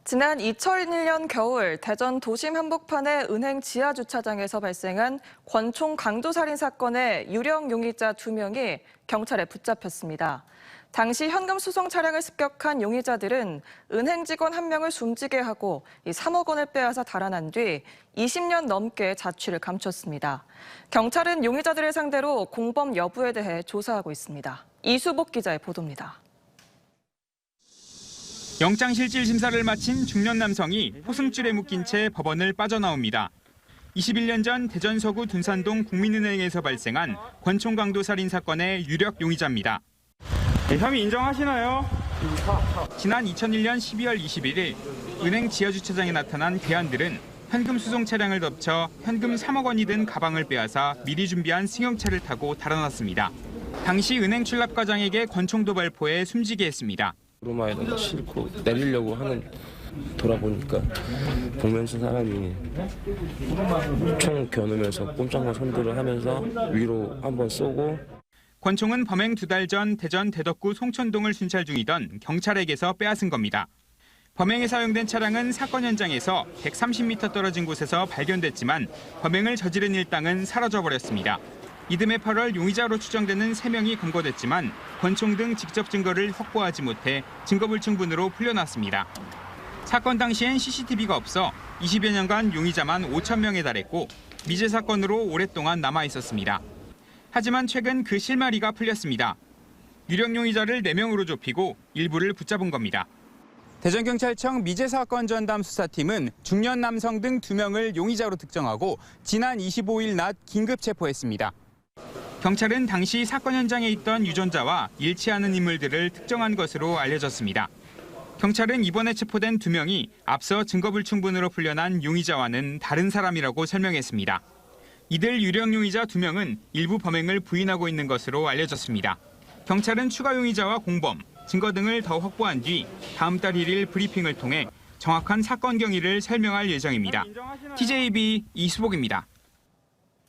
지난 2001년 겨울 대전 도심 한복판의 은행 지하 주차장에서 발생한 권총 강도살인 사건의 유령 용의자 2명이 경찰에 붙잡혔습니다. 당시 현금 수송 차량을 습격한 용의자들은 은행 직원 1명을 숨지게 하고 3억 원을 빼앗아 달아난 뒤 20년 넘게 자취를 감췄습니다. 경찰은 용의자들을 상대로 공범 여부에 대해 조사하고 있습니다. 이수복 기자의 보도입니다. 영장실질 심사를 마친 중년 남성이 포승줄에 묶인 채 법원을 빠져나옵니다. 21년 전 대전 서구 둔산동 국민은행에서 발생한 권총 강도 살인 사건의 유력 용의자입니다. 혐의 인정하시나요? 지난 2001년 12월 21일 은행 지하주차장에 나타난 괴한들은 현금 수송 차량을 덮쳐 현금 3억 원이 든 가방을 빼앗아 미리 준비한 승용차를 타고 달아났습니다. 당시 은행 출납 과장에게 권총 도발포에 숨지게 했습니다. 오르막에다가 싣고 내리려고 하는 돌아보니까 보면서 사람이 총 겨누면서 꼼짝마 손들을 하면서 위로 한번 쏘고. 권총은 범행 2달 전 대전 대덕구 송천동을 순찰 중이던 경찰에게서 빼앗은 겁니다. 범행에 사용된 차량은 사건 현장에서 130m 떨어진 곳에서 발견됐지만 범행을 저지른 일당은 사라져버렸습니다. 이듬해 8월 용의자로 추정되는 3명이 검거됐지만 권총 등 직접 증거를 확보하지 못해 증거불충분으로 풀려났습니다. 사건 당시엔 CCTV가 없어 20여 년간 용의자만 5천 명에 달했고 미제 사건으로 오랫동안 남아 있었습니다. 하지만 최근 그 실마리가 풀렸습니다. 유력 용의자를 4명으로 좁히고 일부를 붙잡은 겁니다. 대전경찰청 미제 사건 전담 수사팀은 중년 남성 등 2명을 용의자로 특정하고 지난 25일 낮 긴급 체포했습니다. 경찰은 당시 사건 현장에 있던 유전자와 일치하는 인물들을 특정한 것으로 알려졌습니다. 경찰은 이번에 체포된 2명이 앞서 증거불충분으로 풀려난 용의자와는 다른 사람이라고 설명했습니다. 이들 유령 용의자 2명은 일부 범행을 부인하고 있는 것으로 알려졌습니다. 경찰은 추가 용의자와 공범, 증거 등을 더 확보한 뒤 다음 달 1일 브리핑을 통해 정확한 사건 경위를 설명할 예정입니다. TJB 이수복입니다.